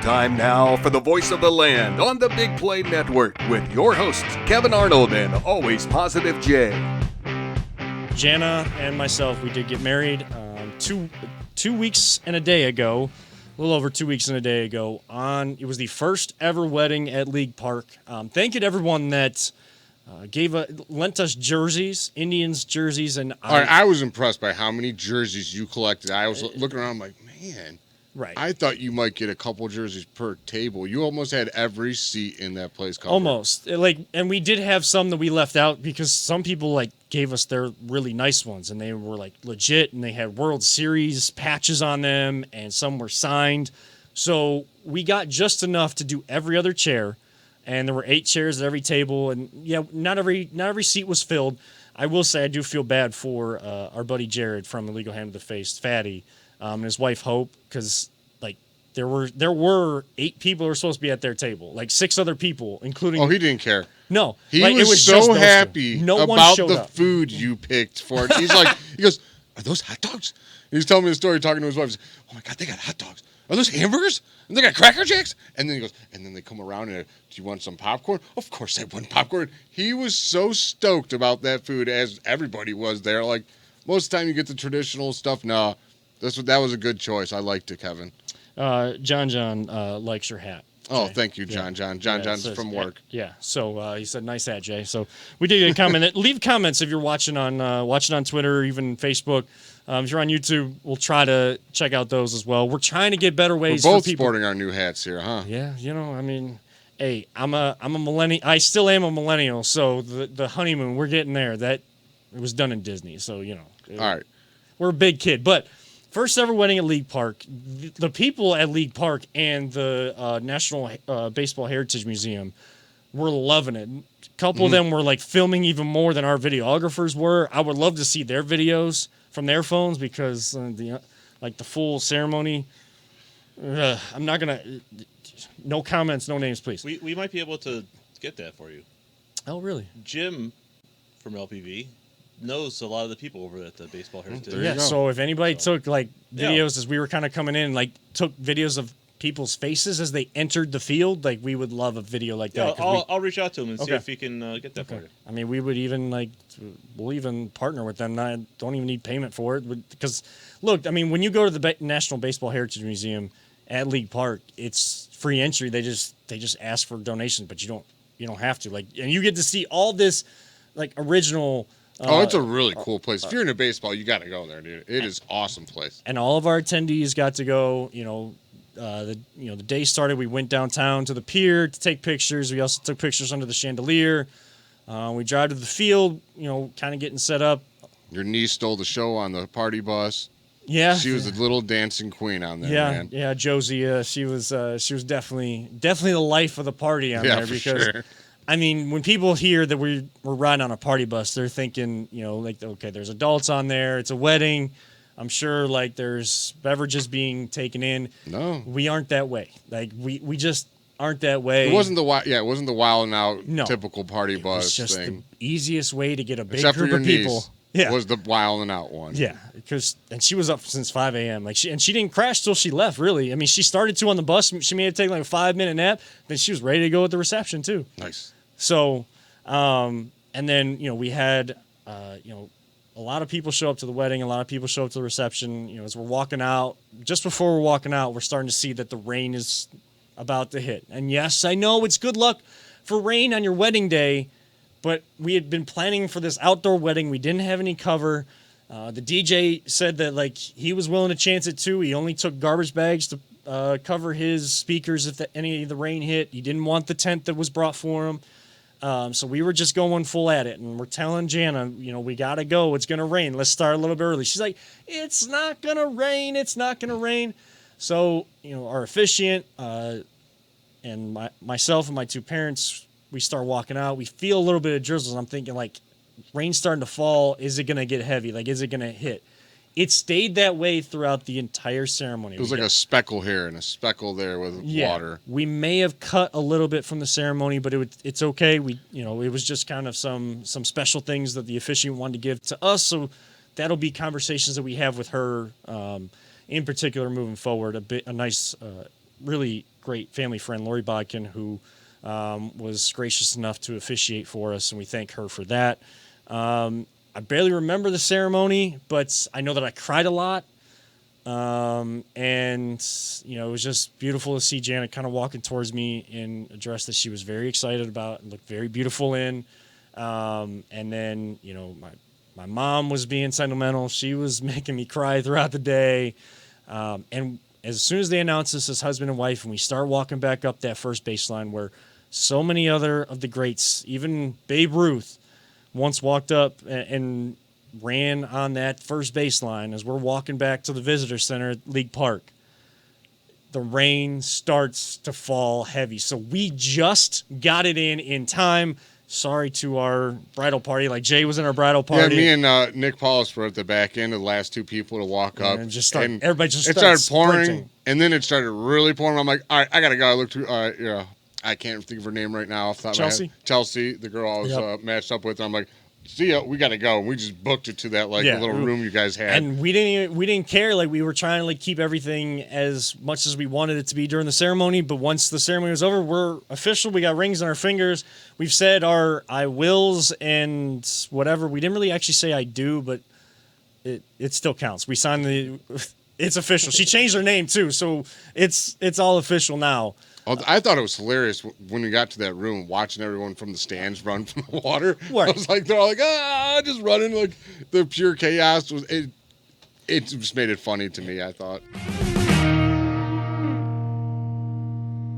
Time now for the voice of the land on the Big Play Network with your hosts, Kevan Arnold and Always Positive Jay. Jana and myself, we did get married 2 weeks and a day ago, a little over 2 weeks and a day ago. It was the first ever wedding at League Park. Thank you to everyone that lent us jerseys, Indians jerseys, and all right, I was impressed by how many jerseys you collected. I was looking around like, man. Right. I thought you might get a couple jerseys per table. You almost had every seat in that place covered. Almost. And we did have some that we left out because some people gave us their really nice ones and they were legit and they had World Series patches on them and some were signed. So we got just enough to do every other chair, and there were 8 chairs at every table, and yeah, not every seat was filled. I will say I do feel bad for our buddy Jared from Illegal Hand to the Face, Fatty. And his wife Hope, because there were 8 people who were supposed to be at their table, 6 other people, including. Oh, he didn't care. No, he it was just so those happy two. No one about showed the up. food you picked for it. He goes, "Are those hot dogs?" He was telling me the story, talking to his wife. He said, "Oh my God, they got hot dogs. Are those hamburgers? And they got Cracker Jacks?" And then he goes, and then they come around and, "Do you want some popcorn?" Of course, I want popcorn. He was so stoked about that food, as everybody was there. Most of the time, you get the traditional stuff. No. That was a good choice. I liked it, Kevin. John likes your hat. Oh, Jay. thank you, John. Yeah. John's from work. Yeah. So he said, "Nice hat, Jay." So we did get a comment. Leave comments if you're watching on Twitter or even Facebook. If you're on YouTube, we'll try to check out those as well. We're trying to get better ways. We're both for people. sporting our new hats here, huh? Yeah. Hey, I'm a millennial. I still am a millennial. So the honeymoon, we're getting there. That it was done in Disney. So All right. We're a big kid, but. First ever wedding at League Park. The people at League Park and the National Baseball Heritage Museum were loving it. A couple of them were filming even more than our videographers were. I would love to see their videos from their phones because the full ceremony. I'm not gonna. No comments, no names, please. We might be able to get that for you. Oh, really? Jim from LPV knows a lot of the people over at the Baseball Heritage. Yeah, so if anybody took videos as we were kind of coming in, took videos of people's faces as they entered the field, we would love a video like that. I'll reach out to him and see if he can get that for you. I mean, we would even we'll even partner with them. I don't even need payment for it because look, I mean, when you go to the National Baseball Heritage Museum at League Park, it's free entry. They just ask for donations, but you don't have to and you get to see all this original. It's a really cool place. If you're into baseball, you got to go there, dude. It is awesome place. And all of our attendees got to go. The day started. We went downtown to the pier to take pictures. We also took pictures under the chandelier. We drive to the field. Kind of getting set up. Your niece stole the show on the party bus. Yeah, she was a little dancing queen on there. Man. Yeah, Josie. She was definitely the life of the party on there because. Sure. I mean, when people hear that we're riding on a party bus, they're thinking, okay, there's adults on there. It's a wedding. I'm sure, there's beverages being taken in. No, we aren't that way. We just aren't that way. It wasn't the wild and out typical party bus it was just thing. The easiest way to get a big Except group for your of people. Niece. Yeah, was the wild and out one. Yeah, and she was up since 5 a.m. She didn't crash till she left. Really, I mean, she started to on the bus. She may have taken a 5-minute nap. Then she was ready to go at the reception too. Nice. So, and then, we had, a lot of people show up to the wedding. A lot of people show up to the reception. As we're walking out, just before we're walking out, we're starting to see that the rain is about to hit. And yes, I know it's good luck for rain on your wedding day, but we had been planning for this outdoor wedding. We didn't have any cover. The DJ said that, he was willing to chance it too. He only took garbage bags to cover his speakers if any of the rain hit. He didn't want the tent that was brought for him. So we were just going full at it, and we're telling Jana, we got to go. It's going to rain. Let's start a little bit early. She's like, it's not going to rain. It's not going to rain. So, our officiant and myself and my 2 parents, we start walking out. We feel a little bit of drizzles. I'm thinking, rain's starting to fall. Is it going to get heavy? Is it going to hit? It stayed that way throughout the entire ceremony. It was a speckle here and a speckle there with water. We may have cut a little bit from the ceremony, but it's okay. It was just kind of some special things that the officiant wanted to give to us. So that'll be conversations that we have with her, in particular, moving forward. A nice, really great family friend, Lori Bodkin, who was gracious enough to officiate for us, and we thank her for that. I barely remember the ceremony, but I know that I cried a lot. And, you know, it was just beautiful to see Janet kind of walking towards me in a dress that she was very excited about and looked very beautiful in. And then, you know, my mom was being sentimental. She was making me cry throughout the day. And as soon as they announced us as husband and wife, and we start walking back up that first baseline where so many other of the greats, even Babe Ruth, once walked up and ran on that first baseline as we're walking back to the visitor center at League Park. The rain starts to fall heavy. So we just got it in time. Sorry to our bridal party. Like, Jay was in our bridal party. Yeah, me and Nick Paulus were at the back end of the last two people to walk up. And everybody just it started pouring, sprinting. and then it started really pouring. I'm like, all right, I got to go. I looked through, I can't think of her name right now off the top of my head. Chelsea, the girl I was matched up with. I'm like, see ya, we got to go. And we just booked it to that little room you guys had. And we didn't care. Like, we were trying to keep everything as much as we wanted it to be during the ceremony. But once the ceremony was over, we're official. We got rings on our fingers. We've said our I wills and whatever. We didn't really actually say I do, but it still counts. We signed it's official. She changed her name too, so it's all official now. I thought it was hilarious when we got to that room, watching everyone from the stands run from the water. Right. I was like, they're all like, just running, like the pure chaos was. It just made it funny to me, I thought.